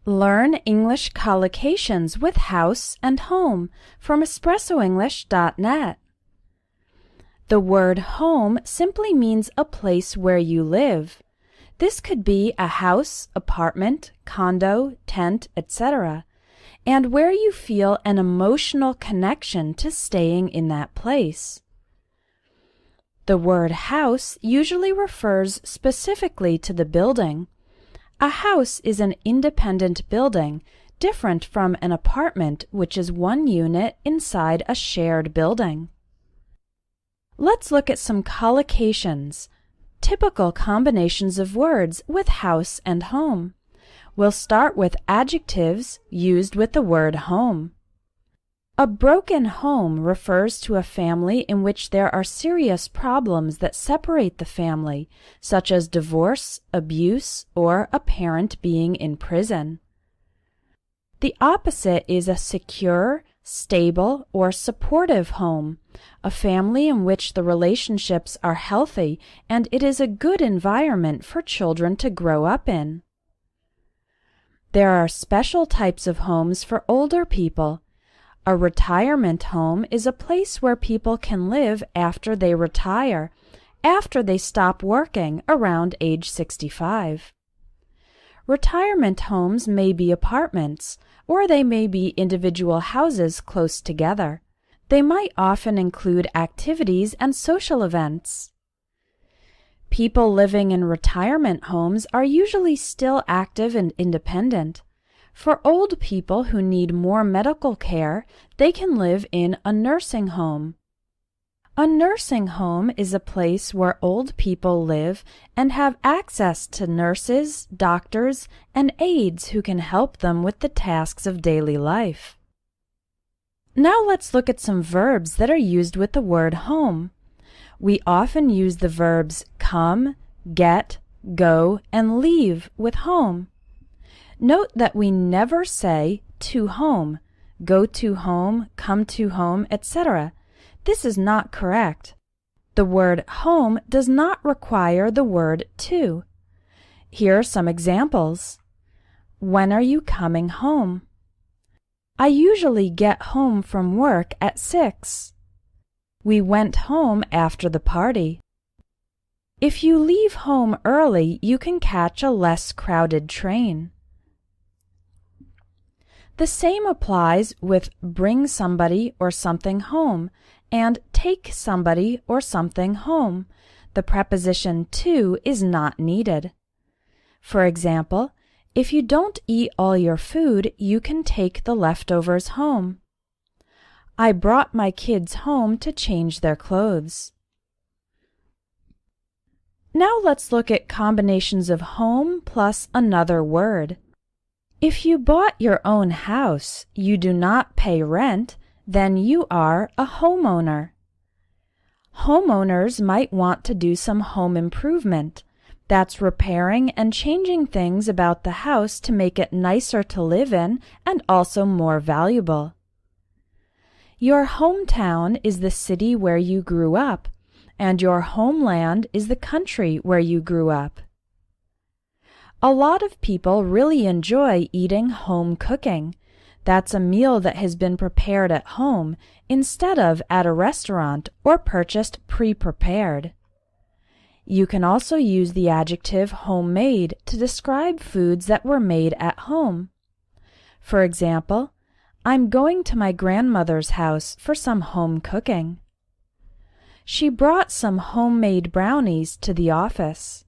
Learn English collocations with house and home from espressoenglish.net. The word home simply means a place where you live. This could be a house, apartment, condo, tent, etc., and where you feel an emotional connection to staying in that place. The word house usually refers specifically to the building. A house is an independent building, different from an apartment, which is one unit inside a shared building. Let's look at some collocations, typical combinations of words with house and home. We'll start with adjectives used with the word home. A broken home refers to a family in which there are serious problems that separate the family, such as divorce, abuse, or a parent being in prison. The opposite is a secure, stable, or supportive home, a family in which the relationships are healthy and it is a good environment for children to grow up in. There are special types of homes for older people. A retirement home is a place where people can live after they retire, after they stop working around age 65. Retirement homes may be apartments, or they may be individual houses close together. They might often include activities and social events. People living in retirement homes are usually still active and independent. For old people who need more medical care, they can live in a nursing home. A nursing home is a place where old people live and have access to nurses, doctors, and aides who can help them with the tasks of daily life. Now let's look at some verbs that are used with the word home. We often use the verbs come, get, go, and leave with home. Note that we never say to home, go to home, come to home, etc. This is not correct. The word home does not require the word to. Here are some examples. When are you coming home? I usually get home from work at 6. We went home after the party. If you leave home early, you can catch a less crowded train. The same applies with bring somebody or something home and take somebody or something home. The preposition to is not needed. For example, if you don't eat all your food, you can take the leftovers home. I brought my kids home to change their clothes. Now let's look at combinations of home plus another word. If you bought your own house, you do not pay rent, then you are a homeowner. Homeowners might want to do some home improvement. That's repairing and changing things about the house to make it nicer to live in and also more valuable. Your hometown is the city where you grew up, and your homeland is the country where you grew up. A lot of people really enjoy eating home cooking. That's a meal that has been prepared at home instead of at a restaurant or purchased pre-prepared. You can also use the adjective homemade to describe foods that were made at home. For example, I'm going to my grandmother's house for some home cooking. She brought some homemade brownies to the office.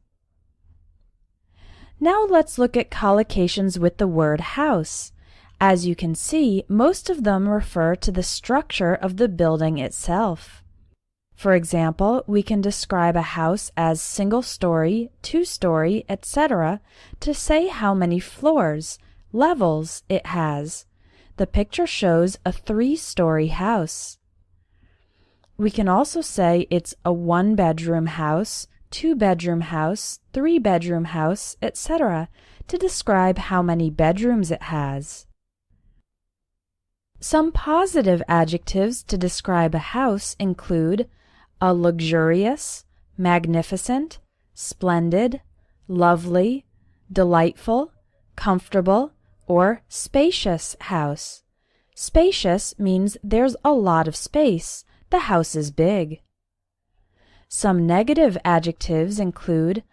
Now let's look at collocations with the word house. As you can see, most of them refer to the structure of the building itself. For example, we can describe a house as single-story, two-story, etc. to say how many floors, levels it has. The picture shows a 3-story house. We can also say it's a 1-bedroom house, 2-bedroom house, 3-bedroom house, etc. to describe how many bedrooms it has. Some positive adjectives to describe a house include a luxurious, magnificent, splendid, lovely, delightful, comfortable, or spacious house. Spacious means there's a lot of space. The house is big. Some negative adjectives include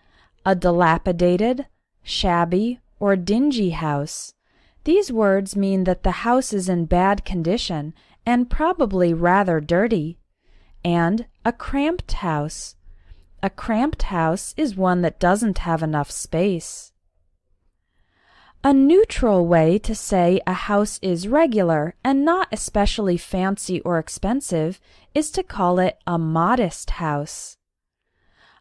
a dilapidated, shabby, or dingy house. These words mean that the house is in bad condition and probably rather dirty. And a cramped house. A cramped house is one that doesn't have enough space. A neutral way to say a house is regular and not especially fancy or expensive is to call it a modest house.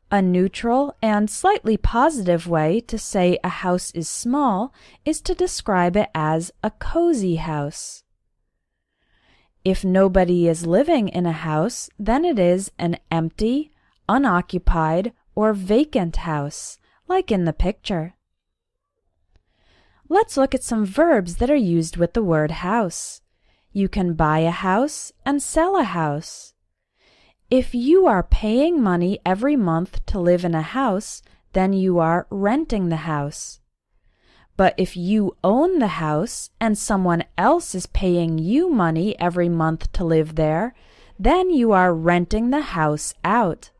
A neutral and slightly positive way to say a house is small is to describe it as a cozy house. If nobody is living in a house, then it is an empty, unoccupied, or vacant house, like in the picture. Let's look at some verbs that are used with the word house. You can buy a house and sell a house. If you are paying money every month to live in a house, then you are renting the house. But if you own the house and someone else is paying you money every month to live there, then you are renting the house out.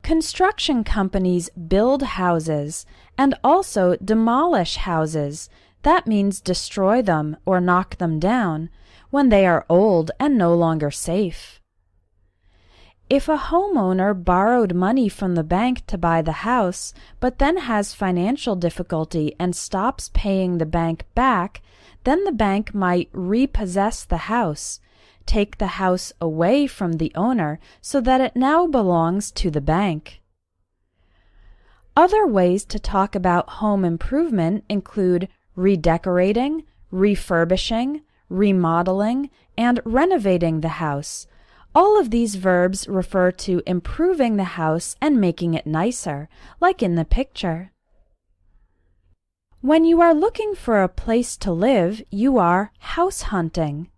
Construction companies build houses and also demolish houses. That means destroy them or knock them down when they are old and no longer safe. If a homeowner borrowed money from the bank to buy the house, but then has financial difficulty and stops paying the bank back, then the bank might repossess the house, take the house away from the owner so that it now belongs to the bank. Other ways to talk about home improvement include redecorating, refurbishing, remodeling, and renovating the house. All of these verbs refer to improving the house and making it nicer, like in the picture. When you are looking for a place to live, you are house hunting.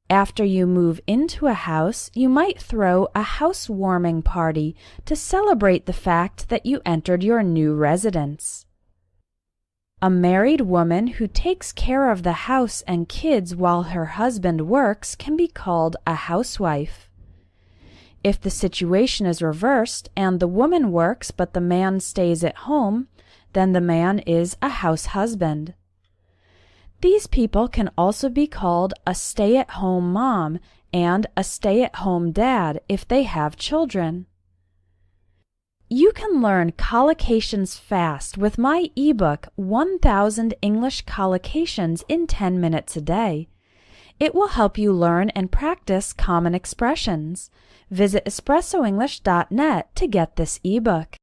After you move into a house, you might throw a housewarming party to celebrate the fact that you entered your new residence. A married woman who takes care of the house and kids while her husband works can be called a housewife. If the situation is reversed and the woman works but the man stays at home, then the man is a house husband. These people can also be called a stay-at-home mom and a stay-at-home dad if they have children. You can learn collocations fast with my ebook 1000 English Collocations in 10 minutes a day. It will help you learn and practice common expressions. Visit espressoenglish.net to get this ebook.